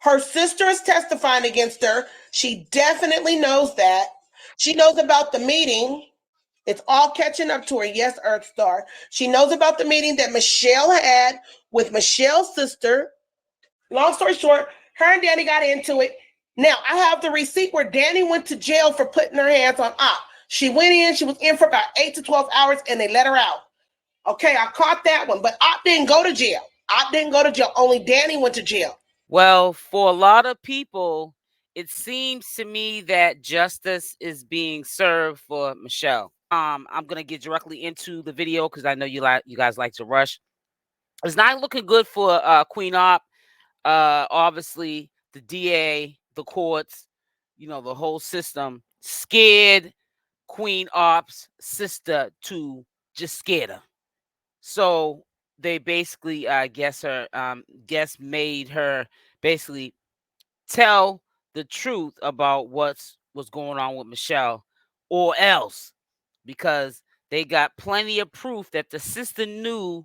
Her sister is testifying against her. She definitely knows that. She knows about the meeting. It's all catching up to her. Yes, Earth Star. She knows about the meeting that Michelle had with Michelle's sister. Long story short, her and Dani got into it. Now, I have the receipt where Dani went to jail for putting her hands on Opp. She went in, she was in for about 8 to 12 hours, and they let her out. Okay, I caught that one, but Opp didn't go to jail. Opp didn't go to jail. Only Dani went to jail. Well, for a lot of people, it seems to me that justice is being served for Michelle. I'm gonna get directly into the video because I know you guys like to rush. It's not looking good for Queen Opp. Obviously, the DA, the courts, the whole system scared Queen Opp's sister to just scared her. So they basically, made her basically tell the truth about what's going on with Michelle, or else, because they got plenty of proof that the sister knew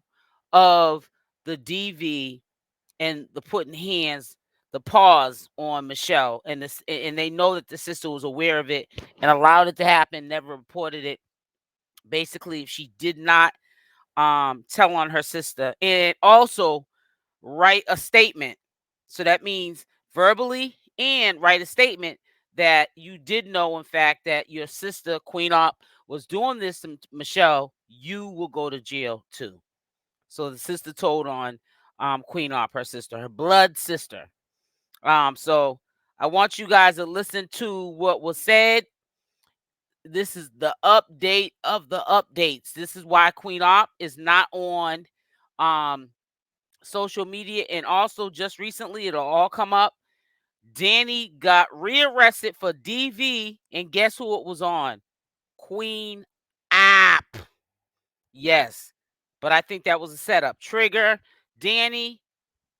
of the DV and the putting the paws on Michelle, and they know that the sister was aware of it and allowed it to happen, never reported it. Basically, she did not tell on her sister, and also write a statement. So that means verbally and write a statement that you did know, in fact, that your sister Queen Opp was doing this to Michelle. You will go to jail too. So the sister told on Queen Opp, her sister, her blood sister. So I want you guys to listen to what was said. This is the update of the updates. This is why Queen Opp is not on social media. And also, just recently, it'll all come up. Dani got rearrested for DV, and guess who it was on? Queen Opp. Yes, but I think that was a setup. Trigger Dani.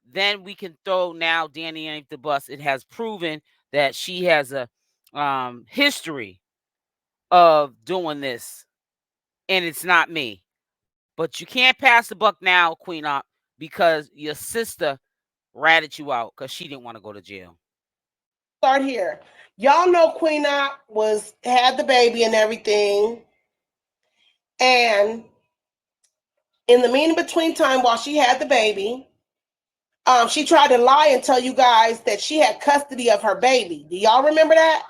Then we can throw now Dani underneath the bus. It has proven that she has a history of doing this, and it's not me. But you can't pass the buck now, Queen Opp, because your sister ratted you out because she didn't want to go to jail. Start here. Y'all know Queen Opp had the baby and everything. And in the mean between time while she had the baby, she tried to lie and tell you guys that she had custody of her baby. Do y'all remember that?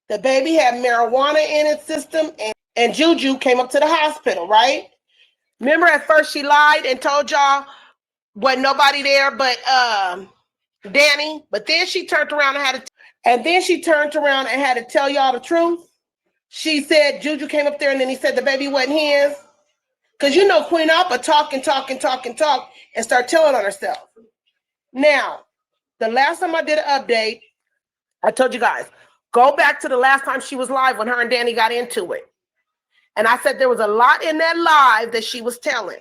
The baby had marijuana in its system, and Juju came up to the hospital, right? Remember, at first she lied and told y'all wasn't nobody there but Dani. But then she turned around and had to tell y'all the truth. She said Juju came up there, and then he said the baby wasn't his. Because Queen Opp talk and start telling on herself. Now, the last time I did an update, I told you guys, go back to the last time she was live when her and Dani got into it. And I said there was a lot in that live that she was telling.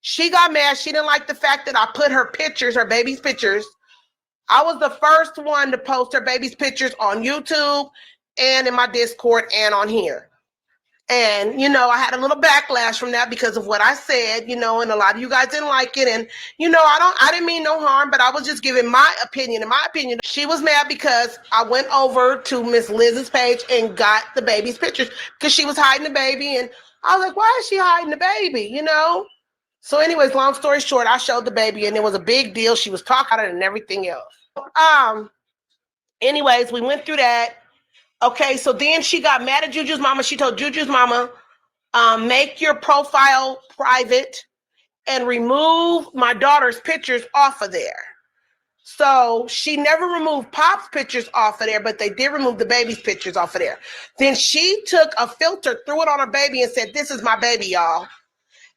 She got mad. She didn't like the fact that I put her baby's pictures. I was the first one to post her baby's pictures on YouTube and in my Discord and on here. And, I had a little backlash from that because of what I said, and a lot of you guys didn't like it. And, I didn't mean no harm, but I was just giving my opinion. In my opinion, she was mad because I went over to Miss Liz's page and got the baby's pictures because she was hiding the baby. And I was like, why is she hiding the baby, So anyways, long story short, I showed the baby and it was a big deal. She was talking about it and everything else. Anyways, we went through that. Okay, so then she got mad at Juju's mama. She told Juju's mama, make your profile private and remove my daughter's pictures off of there. So she never removed Pop's pictures off of there, but they did remove the baby's pictures off of there. Then she took a filter, threw it on her baby and said, this is my baby, y'all.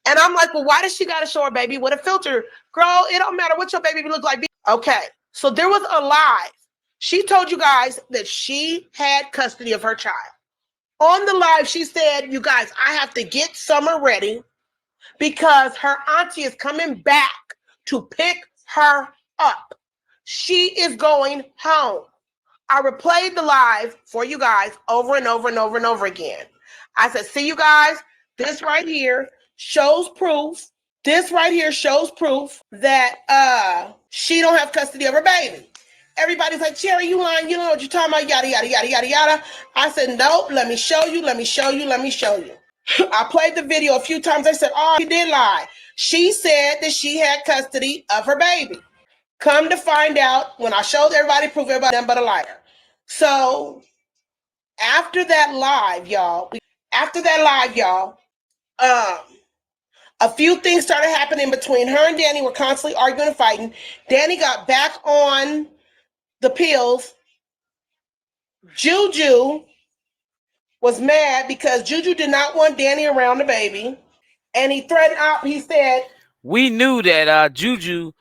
And I'm like, well, why does she got to show her baby with a filter? Girl, it don't matter what your baby look like. Okay, so there was a live. She told you guys that she had custody of her child. On the live, she said, you guys, I have to get Summer ready because her auntie is coming back to pick her up. She is going home. I replayed the live for you guys over and over and over and over again. I said, see you guys, this right here shows proof. This right here shows proof that she don't have custody of her baby. Everybody's like, Cherry, you lying. You don't know what you're talking about. Yada, yada, yada, yada, yada. I said, nope. Let me show you. Let me show you. Let me show you. I played the video a few times. I said, oh, she did lie. She said that she had custody of her baby. Come to find out, when I showed everybody proof, everybody nothing but a liar. So after that live, y'all, um, a few things started happening between her and Danny. Were constantly arguing and fighting. Danny got back on the pills. Juju was mad because Juju did not want Danny around the baby, and he threatened out. He said, "We knew that Juju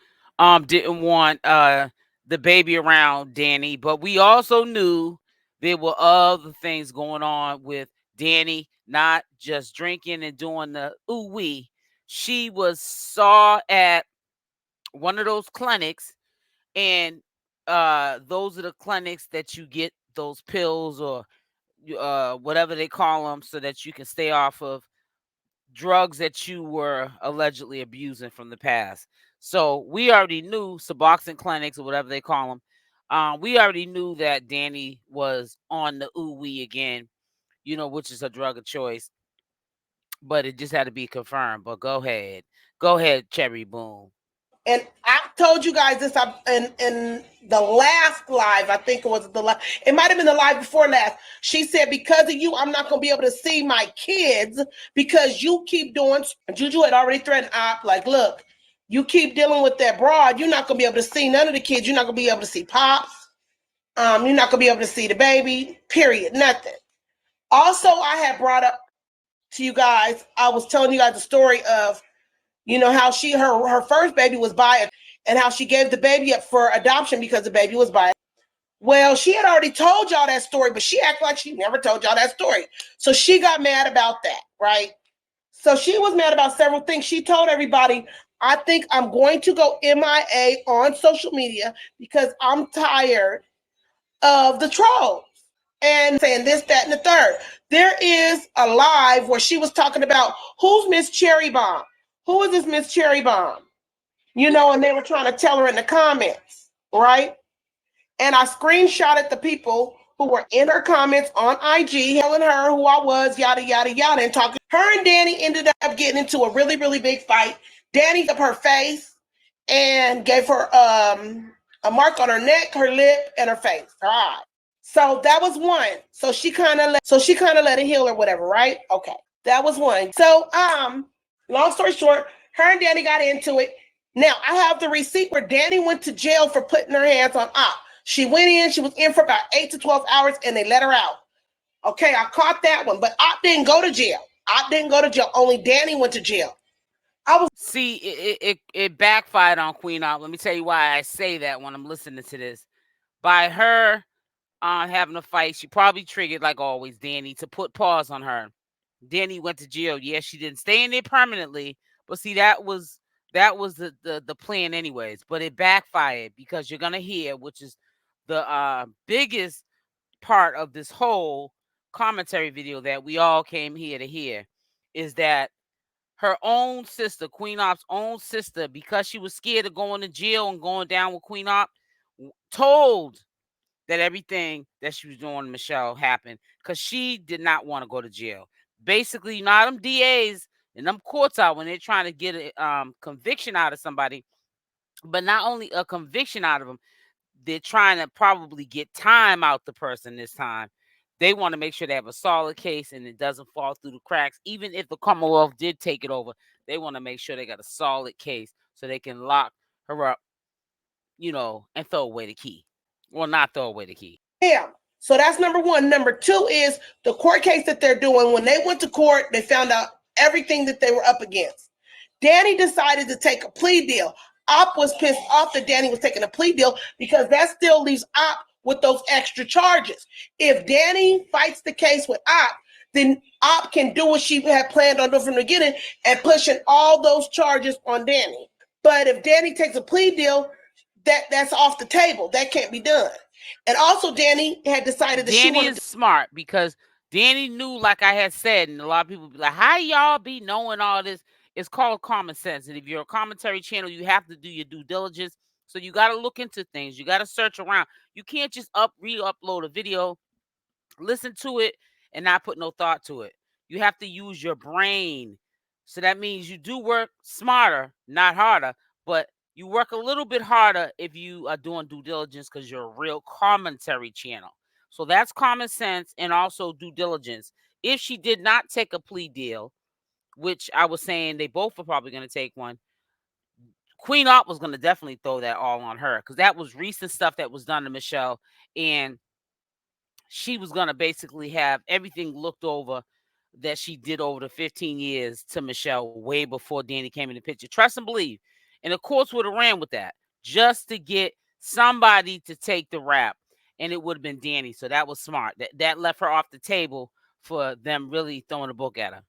didn't want the baby around Danny, but we also knew there were other things going on with Danny, not just drinking and doing the ooh wee. She saw at one of those clinics, and those are the clinics that you get those pills or whatever they call them, so that you can stay off of drugs that you were allegedly abusing from the past. So we already knew Suboxone clinics or whatever they call them. We already knew that Danny was on the ooh wee again, which is a drug of choice, but it just had to be confirmed. But go ahead, Cherry Boom. and I told you guys this in the last live. I think it was it might have been the live before last. She said, because of you, I'm not going to be able to see my kids because you keep doing. Juju had already threatened Opp, like, look, you keep dealing with that broad, you're not going to be able to see none of the kids. You're not going to be able to see Pops. You're not going to be able to see the baby, period, nothing. Also, I had brought up to you guys, I was telling you guys the story of, how her first baby was by, and how she gave the baby up for adoption because the baby was by. Well, she had already told y'all that story, but she acted like she never told y'all that story. So she got mad about that, right? So she was mad about several things. She told everybody, I think I'm going to go MIA on social media because I'm tired of the trolls and saying this, that, and the third. There is a live where she was talking about who's Misscherybom. Who is this Misscherybom? And they were trying to tell her in the comments, right? And I screenshotted the people who were in her comments on IG, telling her who I was, yada, yada, yada, and talking. Her and Danny ended up getting into a really, really big fight. Danny up her face and gave her a mark on her neck, her lip, and her face, her eye. So that was one. So she kind of let it heal or whatever, right? Okay. That was one. So long story short, her and Danny got into it. Now I have the receipt where Danny went to jail for putting her hands on Opp. She went in, she was in for about 8 to 12 hours, and they let her out. Okay, I caught that one, but Opp didn't go to jail. Only Danny went to jail. See, it backfired on Queenopp. Let me tell you why I say that when I'm listening to this. By her having a fight, she probably triggered, like always, Danny to put pause on her. Danny went to jail. Yes, she didn't stay in there permanently, but see, that was the plan anyways. But it backfired because you're gonna hear, which is the biggest part of this whole commentary video that we all came here to hear, is that her own sister, Queen Opp's own sister, because she was scared of going to jail and going down with Queen Opp, told that everything that she was doing to Michelle happened because she did not want to go to jail. Basically, them DAs and them courts out when they're trying to get a conviction out of somebody, but not only a conviction out of them, they're trying to probably get time out the person this time. They want to make sure they have a solid case and it doesn't fall through the cracks. Even if the Commonwealth did take it over, they want to make sure they got a solid case so they can lock her up, and throw away the key. Well, not throw away the key. Yeah. So that's number one. Number two is the court case that they're doing. When they went to court, they found out everything that they were up against. Danny decided to take a plea deal. Opp was pissed off that Danny was taking a plea deal because that still leaves Opp with those extra charges. If Danny fights the case with Opp, then Opp can do what she had planned on doing from the beginning and pushing all those charges on Danny. But if Danny takes a plea deal, that's off the table. That can't be done. And also, Danny had decided that Danny is smart because Danny knew, like I had said, and a lot of people be like, how y'all be knowing all this? It's called common sense. And if you're a commentary channel, you have to do your due diligence. So you got to look into things. You got to search around. You can't just re-upload a video, listen to it, and not put no thought to it. You have to use your brain. So that means you do work smarter, not harder, but you work a little bit harder if you are doing due diligence because you're a real commentary channel. So that's common sense and also due diligence. If she did not take a plea deal, which I was saying they both are probably going to take one, Queen Opp was going to definitely throw that all on her because that was recent stuff that was done to Michelle, and she was going to basically have everything looked over that she did over the 15 years to Michelle way before Dani came in the picture. Trust and believe. And the courts would have ran with that just to get somebody to take the rap, and it would have been Dani. So that was smart. That left her off the table for them really throwing a book at her.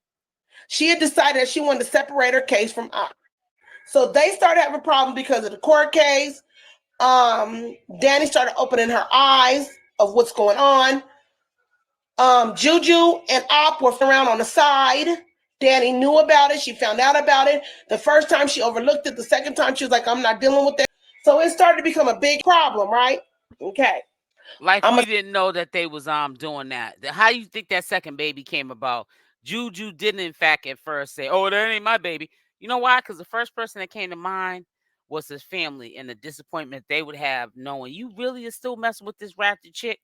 She had decided that she wanted to separate her case from Opp. So they started having a problem because of the court case. Dani started opening her eyes of what's going on. Juju and Opp were around on the side. Dani knew about it. She found out about it. The first time she overlooked it. The second time she was like, I'm not dealing with that. So it started to become a big problem, right? Okay. Like we didn't know that they was doing that. How you think that second baby came about? Juju didn't in fact at first say, "Oh, that ain't my baby." You know why? Because the first person that came to mind was his family and the disappointment they would have knowing you really are still messing with this ratchet chick,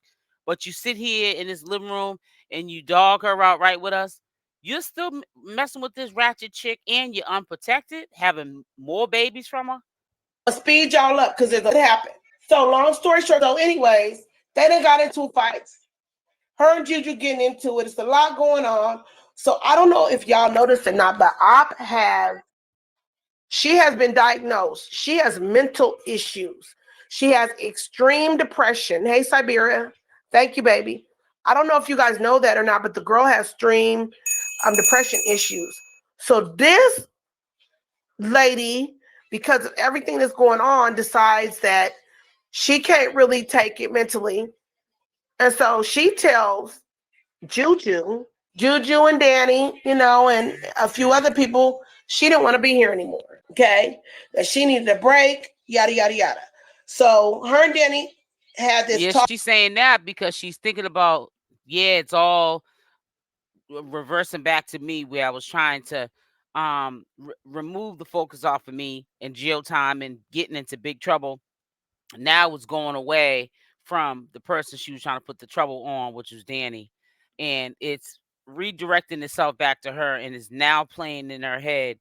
but you sit here in this living room and you dog her out right with us. You're still messing with this ratchet chick and you're unprotected, having more babies from her. I'll speed y'all up because it happened. So long story short, though, anyways, they done got into fights. Her and Juju getting into it. It's a lot going on. So I don't know if y'all noticed or not, but Opp she has been diagnosed. She has mental issues. She has extreme depression. Hey, Siberia. Thank you, baby. I don't know if you guys know that or not, but the girl has extreme depression issues. So this lady, because of everything that's going on, decides that she can't really take it mentally. And so she tells Juju and Dani, and a few other people, she didn't want to be here anymore. Okay. That she needed a break, yada, yada, yada. So her and Dani had this talk. She's saying that because she's thinking about, it's all reversing back to me where I was trying to remove the focus off of me and jail time and getting into big trouble. Now it's going away from the person she was trying to put the trouble on, which was Dani. And it's redirecting itself back to her and is now playing in her head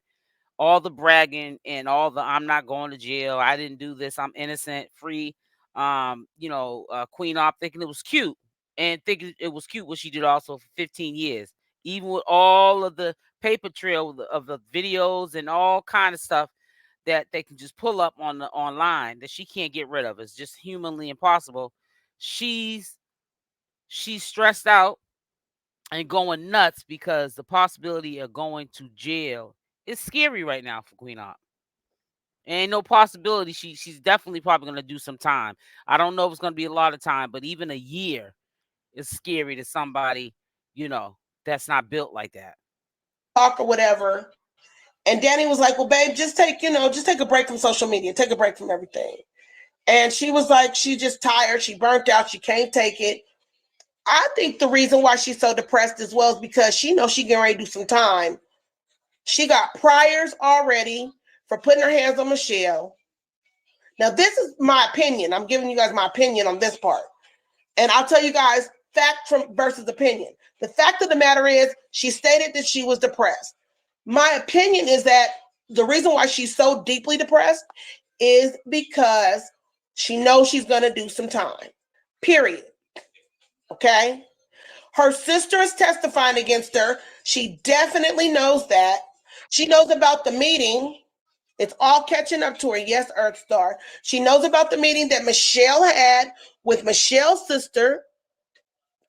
all the bragging and all the I'm not going to jail, I didn't do this, I'm innocent, free. Queen Opp thinking it was cute and thinking it was cute what she did also for 15 years, even with all of the paper trail of the videos and all kind of stuff that they can just pull up on the online that she can't get rid of. It's just humanly impossible. She's stressed out and going nuts because the possibility of going to jail is scary right now for Queen Opp. Ain't no possibility. She's definitely probably gonna do some time. I don't know if it's gonna be a lot of time, but even a year is scary to somebody, that's not built like that. Talk or whatever. And Dani was like, well, babe, just take a break from social media, take a break from everything. And she was like, she's just tired, she burnt out, she can't take it. I think the reason why she's so depressed as well is because she knows she getting ready to do some time. She got priors already for putting her hands on Michelle. Now, this is my opinion. I'm giving you guys my opinion on this part. And I'll tell you guys fact versus opinion. The fact of the matter is she stated that she was depressed. My opinion is that the reason why she's so deeply depressed is because she knows she's going to do some time. Period. Okay? Her sister is testifying against her. She definitely knows that. She knows about the meeting. It's all catching up to her. Yes, Earth Star. She knows about the meeting that Michelle had with Michelle's sister,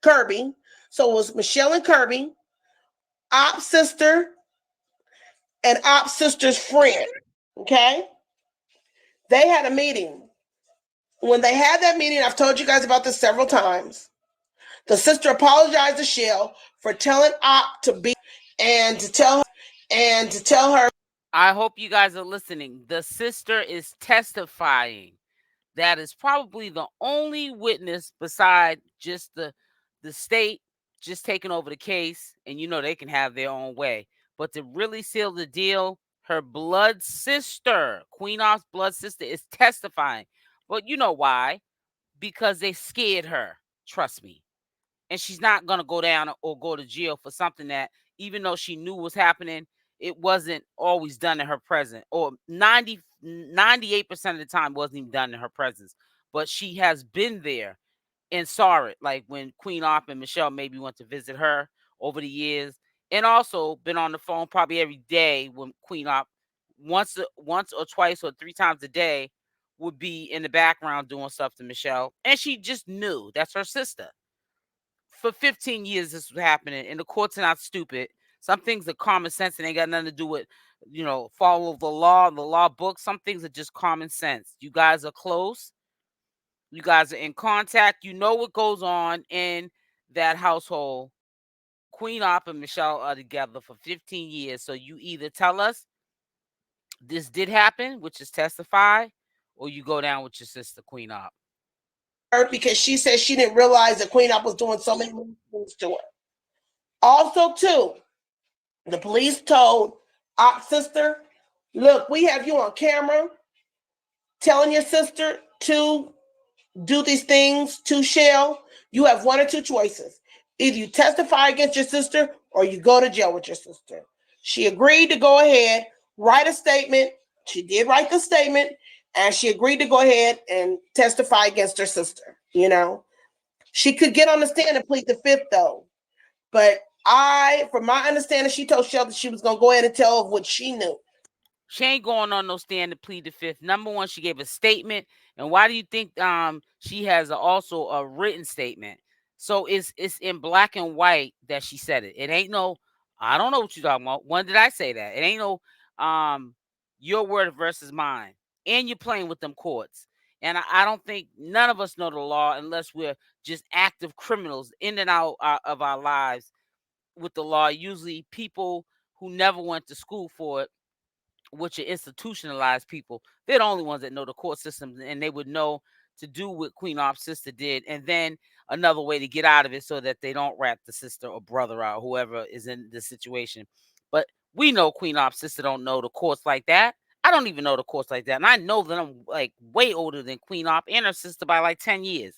Kirby. So it was Michelle and Kirby, Opp's sister, and Opp's sister's friend. Okay? They had a meeting. When they had that meeting, I've told you guys about this several times. The sister apologized to Shell for telling Opp to be and to tell her. I hope you guys are listening. The sister is testifying. that is probably the only witness beside just the state just taking over the case, and they can have their own way. But to really seal the deal, her blood sister, Queen Opp's blood sister, is testifying. But you know why? Because they scared her. Trust me. And she's not going to go down or go to jail for something that, even though she knew was happening, it wasn't always done in her presence, or 98% of the time wasn't even done in her presence. But she has been there and saw it, like when Queen Opp and Michelle maybe went to visit her over the years, and also been on the phone probably every day when Queen Opp, once or twice or three times a day, would be in the background doing stuff to Michelle, and she just knew that's her sister. For 15 years this was happening, and the courts are not stupid. Some things are common sense and ain't got nothing to do with, follow the law book. Some things are just common sense. You guys are close. You guys are in contact. You know what goes on in that household. Queen Opp and Michelle are together for 15 years. So you either tell us this did happen, which is testify, or you go down with your sister, Queen Opp. Because she said she didn't realize that Queen Opp was doing so many things to her. Also, too, the police told Opp's sister, look, we have you on camera telling your sister to do these things to Shell. You have one or two choices. Either you testify against your sister or you go to jail with your sister. She agreed to go ahead, write a statement. She did write the statement, and she agreed to go ahead and testify against her sister. She could get on the stand and plead the fifth, though. But from my understanding, she told Shell that she was going to go ahead and tell of what she knew. She ain't going on no stand to plead the fifth. Number one, she gave a statement. And why do you think she has also a written statement? So it's in black and white that she said it. It ain't no, I don't know what you're talking about. When did I say that? It ain't no your word versus mine. And you're playing with them courts. And I don't think none of us know the law unless we're just active criminals in and out of our lives with the law. Usually people who never went to school for it, which are institutionalized people, they're the only ones that know the court systems, and they would know to do what Queen Opp's sister did, and then another way to get out of it so that they don't rat the sister or brother out, whoever is in the situation. But we know Queen Opp's sister don't know the courts like that. I don't even know the courts like that, and I know that I'm like way older than Queen Opp and her sister by like 10 years.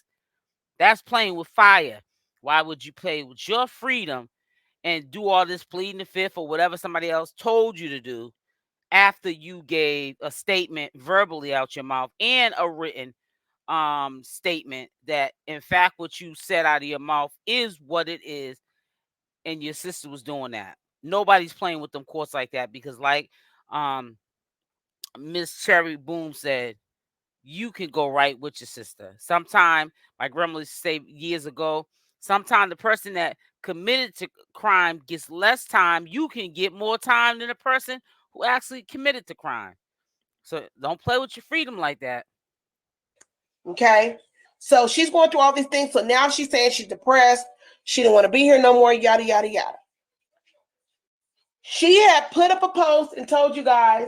That's playing with fire. Why would you play with your freedom and do all this pleading the fifth or whatever somebody else told you to do after you gave a statement verbally out your mouth and a written statement that in fact what you said out of your mouth is what it is, and your sister was doing that? Nobody's playing with them courts like that, because like Misscherybom said, you can go right with your sister. Sometime, my grandmother used to say years ago, sometime the person that committed to crime gets less time. You can get more time than the person who actually committed the crime. So don't play with your freedom like that. Okay? So she's going through all these things. So now she's saying she's depressed. She didn't want to be here no more, yada, yada, yada. She had put up a post and told you guys,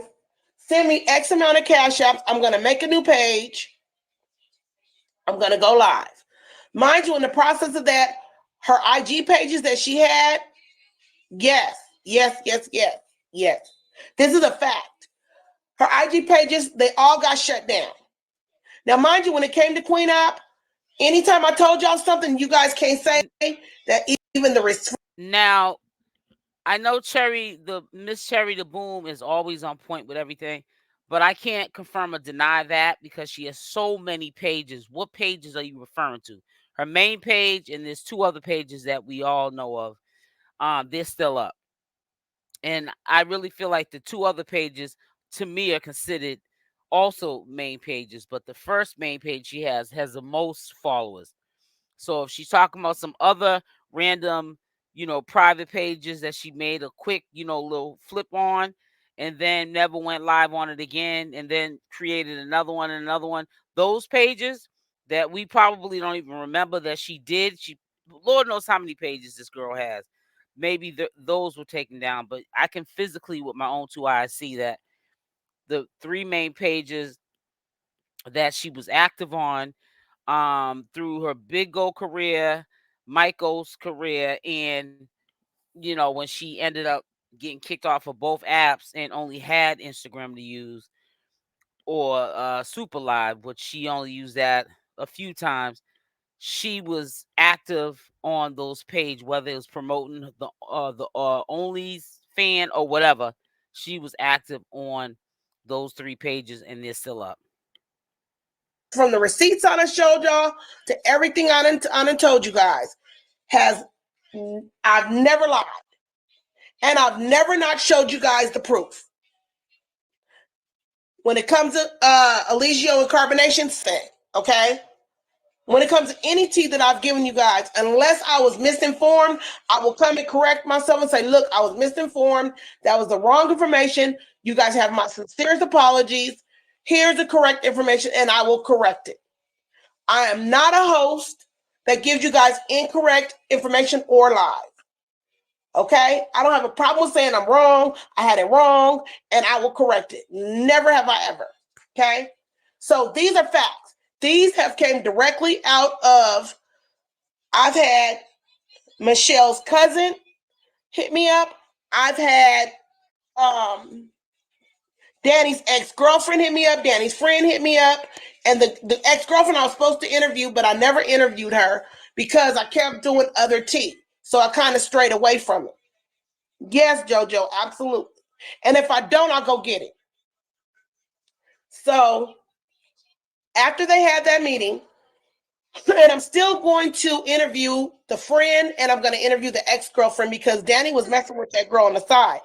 send me X amount of cash apps. I'm going to make a new page. I'm going to go live. Mind you, in the process of that, her IG pages that she had, yes. This is a fact. Her IG pages, they all got shut down. Now, mind you, when it came to Queen Opp, anytime I told y'all something, you guys can't say that even the Now, I know Misscherybom is always on point with everything, but I can't confirm or deny that because she has so many pages. What pages are you referring to? Her main page, and there's two other pages that we all know of. They're still up. And I really feel like the two other pages to me are considered also main pages, but the first main page she has the most followers. So if she's talking about some other random, private pages that she made a quick, little flip on and then never went live on it again and then created another one and another one, those pages that we probably don't even remember that she did, Lord knows how many pages this girl has. Maybe those were taken down, but I can physically with my own two eyes see that the three main pages that she was active on through her Bigo career, Michael's career, and when she ended up getting kicked off of both apps and only had Instagram to use, or Super Live, which she only used that a few times. She was active on those pages, whether it was promoting the Only's fan or whatever. She was active on those 3 pages, and they're still up. From the receipts I done showed y'all to everything I done told you guys, I've never lied, and I've never not showed you guys the proof. When it comes to Eligio and carbonation, thing, okay? When it comes to any tea that I've given you guys, unless I was misinformed, I will come and correct myself and say, look, I was misinformed. That was the wrong information. You guys have my sincerest apologies. Here's the correct information, and I will correct it. I am not a host that gives you guys incorrect information or lies. Okay? I don't have a problem with saying I'm wrong. I had it wrong, and I will correct it. Never have I ever. Okay? So these are facts. These have came directly out of, I've had Michelle's cousin hit me up. I've had Danny's ex-girlfriend hit me up. Danny's friend hit me up. And the ex-girlfriend I was supposed to interview, but I never interviewed her because I kept doing other tea. So I kind of strayed away from it. Yes, JoJo, absolutely. And if I don't, I'll go get it. So after they had that meeting, and I'm still going to interview the friend, and I'm going to interview the ex-girlfriend because Danny was messing with that girl on the side.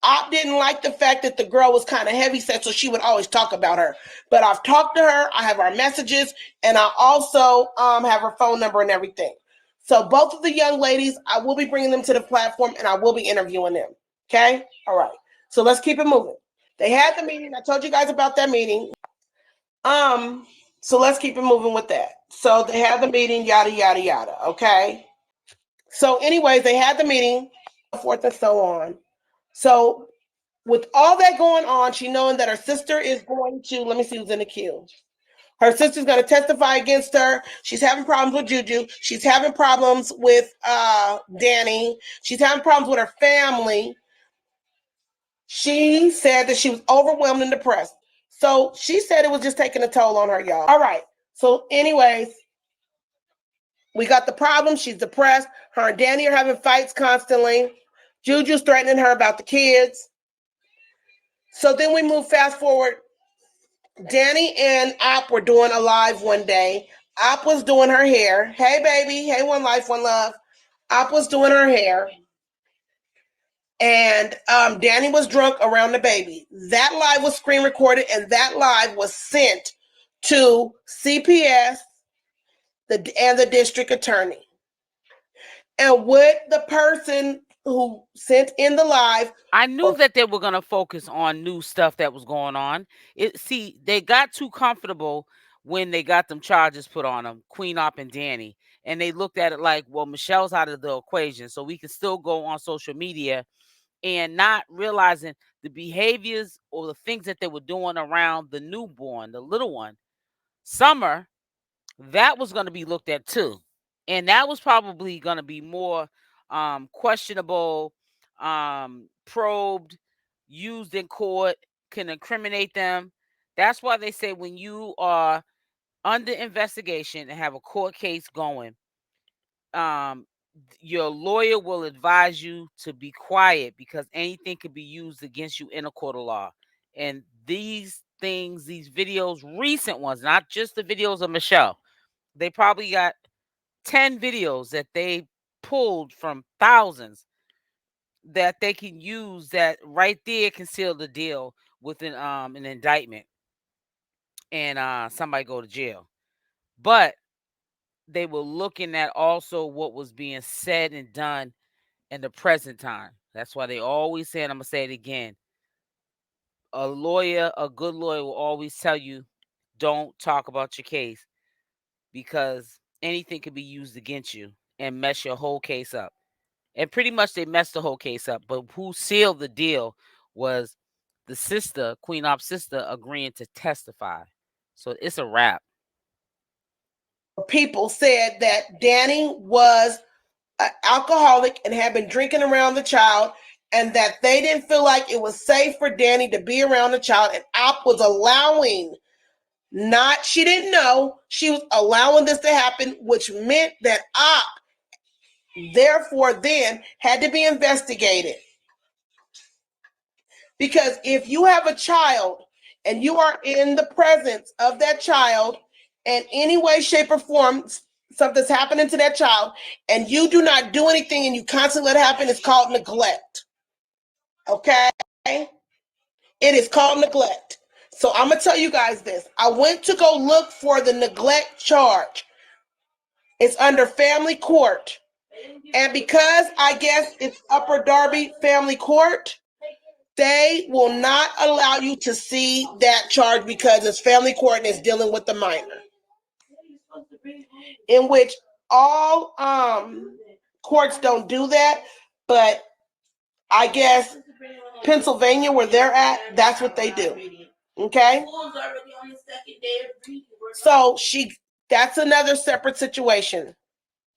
Opp didn't like the fact that the girl was kind of heavy set, so she would always talk about her. But I've talked to her. I have our messages, and I also have her phone number and everything. So both of the young ladies, I will be bringing them to the platform, and I will be interviewing them. Okay? All right. So let's keep it moving. They had the meeting. I told you guys about that meeting. So let's keep it moving with that. So they had the meeting, yada, yada, yada. Okay? So anyways, they had the meeting, forth and so on. So with all that going on, she knowing that her sister is going to, let me see who's in the queue. Her sister's going to testify against her. She's having problems with Juju. She's having problems with Danny. She's having problems with her family. She said that she was overwhelmed and depressed. So she said it was just taking a toll on her, y'all. All right. So anyways, we got the problem. She's depressed. Her and Danny are having fights constantly. Juju's threatening her about the kids. So then we move fast forward. Danny and Opp were doing a live one day. Opp was doing her hair. Hey, baby. Hey, one life, one love. Opp was doing her hair. And Danny was drunk around the baby. That live was screen recorded, and that live was sent to CPS and the district attorney. And with the person who sent in the live, I knew that they were going to focus on new stuff that was going on. They got too comfortable when they got them charges put on them, Queenopp and Dani, and they looked at it like, well, Michelle's out of the equation, so we can still go on social media, and not realizing the behaviors or the things that they were doing around the newborn, the little one, Summer. That was going to be looked at too, and that was probably going to be more questionable, probed, used in court, can incriminate them. That's why they say when you are under investigation and have a court case going, your lawyer will advise you to be quiet because anything could be used against you in a court of law. And these things, these videos, recent ones, not just the videos of Michelle, they probably got 10 videos that they pulled from thousands that they can use, that right there can seal the deal with an indictment and somebody go to jail. But they were looking at also what was being said and done in the present time. That's why they always say, and I'm gonna say it again, a lawyer, a good lawyer, will always tell you, don't talk about your case because anything can be used against you and mess your whole case up. And pretty much they messed the whole case up. But who sealed the deal was the sister, Queen Opp's sister, agreeing to testify. So it's a wrap. People said that Dani was an alcoholic and had been drinking around the child, and that they didn't feel like it was safe for Dani to be around the child, and Opp was allowing, not, she didn't know, she was allowing this to happen, which meant that Opp therefore then had to be investigated. Because if you have a child and you are in the presence of that child in any way, shape, or form, something's happening to that child, and you do not do anything and you constantly let it happen, it's called neglect. Okay? It is called neglect. So I'm going to tell you guys this. I went to go look for the neglect charge. It's under family court. And because I guess it's Upper Darby Family Court, they will not allow you to see that charge because it's family court and it's dealing with the minor. In which all courts don't do that, but I guess Pennsylvania, where they're at, that's what they do. Okay? So that's another separate situation.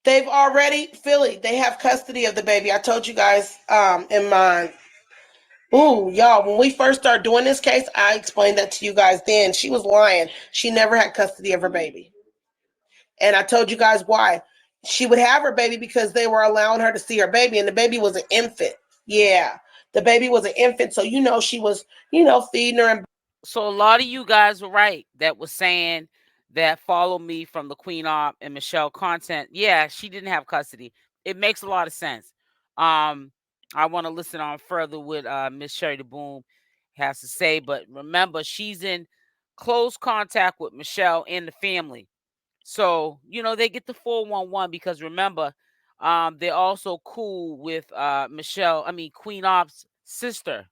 They've already, Philly, they have custody of the baby. I told you guys in my, y'all, when we first started doing this case, I explained that to you guys then. She was lying. She never had custody of her baby. And I told you guys why. She would have her baby because they were allowing her to see her baby, and the baby was an infant. Yeah, the baby was an infant, so she was, feeding her. And so a lot of you guys were right that was saying that follow me from the Queen Opp and Michelle content. Yeah, she didn't have custody. It makes a lot of sense. I want to listen on further what Misscherybom has to say, but remember, she's in close contact with Michelle and the family. So, they get the 411 because remember, they're also cool with Queen Opp's sister.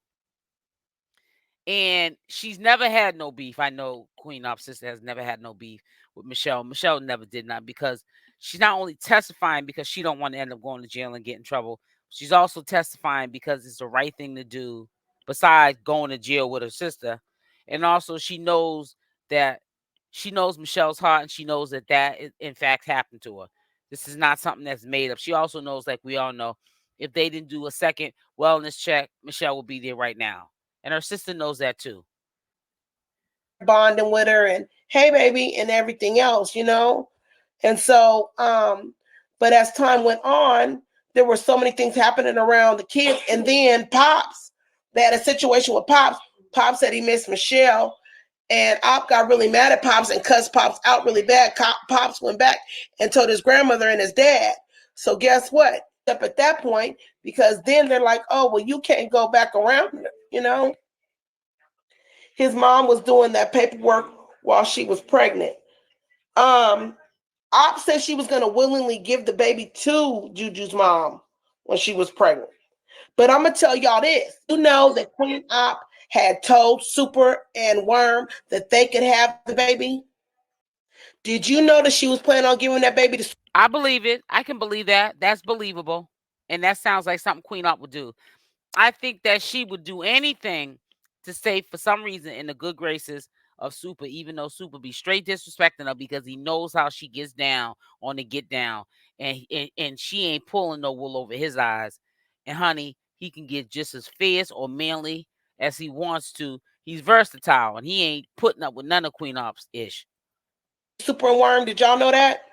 And she's never had no beef. I know Queen Opp's sister has never had no beef with Michelle. Michelle never did not, because she's not only testifying because she don't want to end up going to jail and get in trouble. She's also testifying because it's the right thing to do besides going to jail with her sister. And also she knows Michelle's heart, and she knows that in fact happened to her. This is not something that's made up. She also knows, like we all know, if they didn't do a second wellness check, Michelle will be there right now. And her sister knows that too. Bonding with her and hey baby and everything else, And so, but as time went on, there were so many things happening around the kids. And then Pops, they had a situation with Pops. Pops said he missed Michelle. And Opp got really mad at Pops and cussed Pops out really bad. Pops went back and told his grandmother and his dad. So guess what? Up at that point, because then they're like, oh, well, you can't go back around, His mom was doing that paperwork while she was pregnant. Opp said she was going to willingly give the baby to Juju's mom when she was pregnant. But I'm going to tell y'all this. You know that Queen Opp had told Super and Worm that they could have the baby? Did you know that she was planning on giving that baby to... I believe it. I can believe that. That's believable. And that sounds like something Queen Opp would do. I think that she would do anything to stay, for some reason, in the good graces of Super, even though Super be straight disrespecting her because he knows how she gets down on the get down. And she ain't pulling no wool over his eyes. And honey, he can get just as fierce or manly as he wants to. He's versatile, and he ain't putting up with none of Queen Opp's ish. Super and Worm, did y'all know that?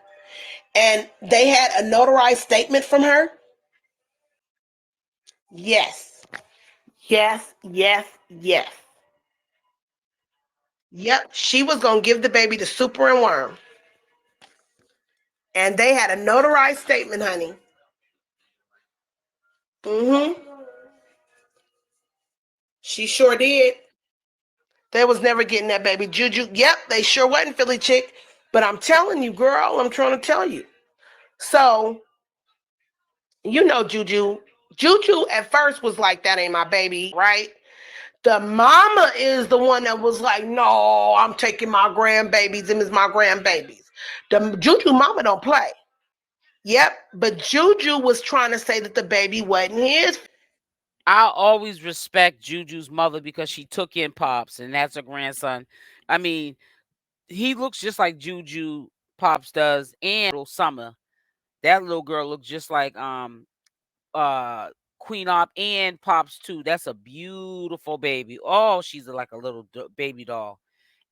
And they had a notarized statement from her. Yes. Yes, yes, yes. Yep, she was going to give the baby to Super and Worm. And they had a notarized statement, honey. Mm-hmm. She sure did. They was never getting that baby. Juju, yep, they sure wasn't, Philly chick. But I'm telling you, girl, I'm trying to tell you. So, Juju. Juju at first was like, that ain't my baby, right? The mama is the one that was like, no, I'm taking my grandbabies. Them is my grandbabies. The Juju mama don't play. Yep, but Juju was trying to say that the baby wasn't his. I always respect Juju's mother because she took in Pops, and that's her grandson. I mean, he looks just like Juju Pops does, and little Summer. That little girl looks just like Queen Op and Pops too. That's a beautiful baby. Oh, she's like a little baby doll.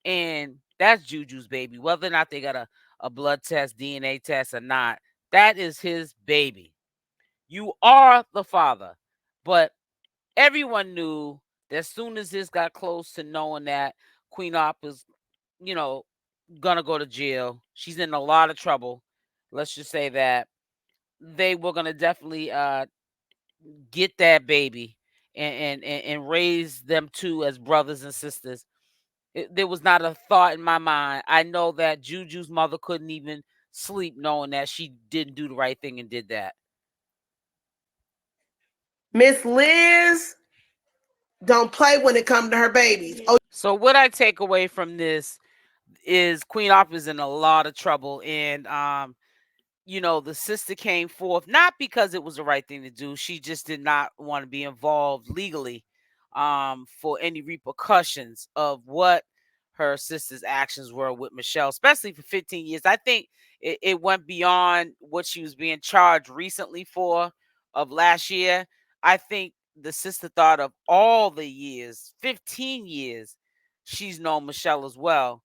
And that's Juju's baby. Whether or not they got a blood test, DNA test or not, that is his baby. You are the father. But everyone knew that as soon as this got close to knowing that Queen Op was, you know, gonna go to jail, she's in a lot of trouble. Let's just say that they were gonna definitely get that baby and raise them two as brothers and sisters. There was not a thought in my mind. I know that Juju's mother couldn't even sleep knowing that she didn't do the right thing and did that. Miss Liz don't play when it comes to her babies. Oh, So what I take away from this is Queen Op is in a lot of trouble, and the sister came forth not because it was the right thing to do. She just did not want to be involved legally for any repercussions of what her sister's actions were with Michelle, especially for 15 years. I think it went beyond what she was being charged recently for of last year. I think the sister thought of all the years, 15 years, she's known Michelle as well.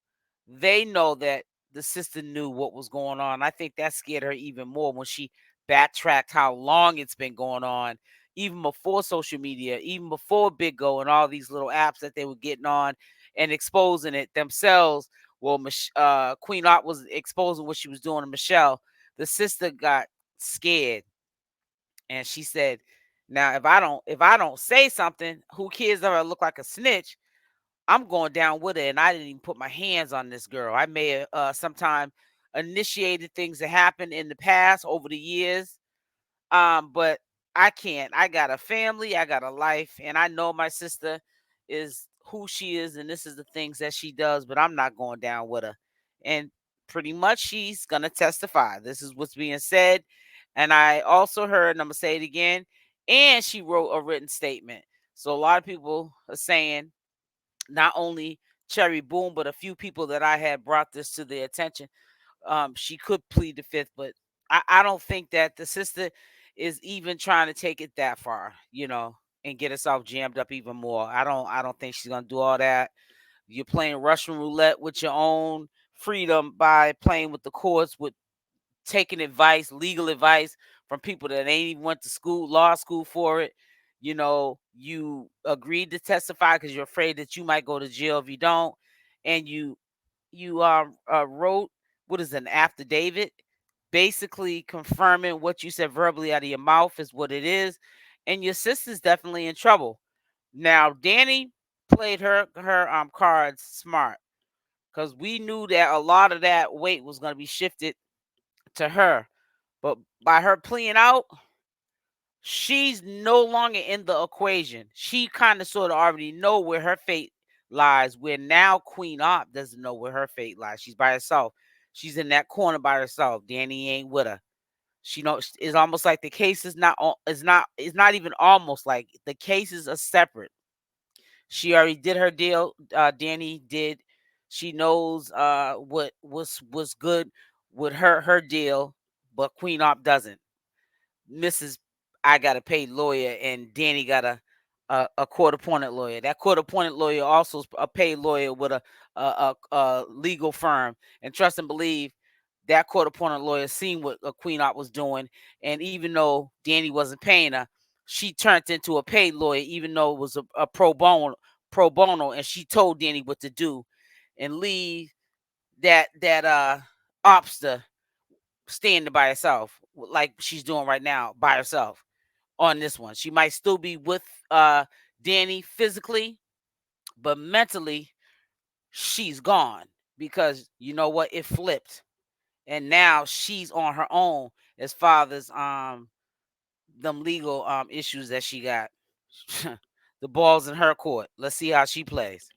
They know that the sister knew what was going on. I think that scared her even more when she backtracked how long it's been going on, even before social media, even before Bigo and all these little apps that they were getting on and exposing it themselves. Well, Queen Art was exposing what she was doing to Michelle. The sister got scared, and she said, "Now, if I don't say something, who cares if I look like a snitch? I'm going down with it." And I didn't even put my hands on this girl. I may have sometime initiated things that happened in the past over the years. But I can't. I got a family, I got a life, and I know my sister is who she is, and this is the things that she does, but I'm not going down with her. And pretty much she's gonna testify. This is what's being said. And I also heard, and I'm gonna say it again, and she wrote a written statement. So a lot of people are saying not only Cherry Boom, but a few people that I had brought this to their attention. She could plead the fifth, but I don't think that the sister is even trying to take it that far, and get herself jammed up even more. I don't think she's gonna do all that. You're playing Russian roulette with your own freedom by playing with the courts, with taking advice, legal advice from people that ain't even went to school, law school for it. You agreed to testify because you're afraid that you might go to jail if you don't, and you wrote what is an affidavit, basically confirming what you said verbally out of your mouth is what it is, and your sister's definitely in trouble. Now, Dani played her cards smart because we knew that a lot of that weight was going to be shifted to her. But by her pleading out, she's no longer in the equation. She kind of sort of already know where her fate lies, where now Queen Op doesn't know where her fate lies. She's by herself. She's in that corner by herself. Dani ain't with her. She knows it's almost like the case is not even almost like the cases are separate. She already did her deal. Dani did. She knows what was good with her deal, but Queen Op doesn't. Mrs. I got a paid lawyer, and Dani got a court appointed lawyer. That court appointed lawyer also is a paid lawyer with a legal firm. And trust and believe that court appointed lawyer seen what Queen Art was doing, and even though Dani wasn't paying her, she turned into a paid lawyer, even though it was a pro bono, and she told Dani what to do, and leave that obster standing by herself, like she's doing right now by herself on this one. She might still be with Dani physically, but mentally she's gone, because you know what? It flipped. And now she's on her own as far as them legal issues that she got. The ball's in her court. Let's see how she plays.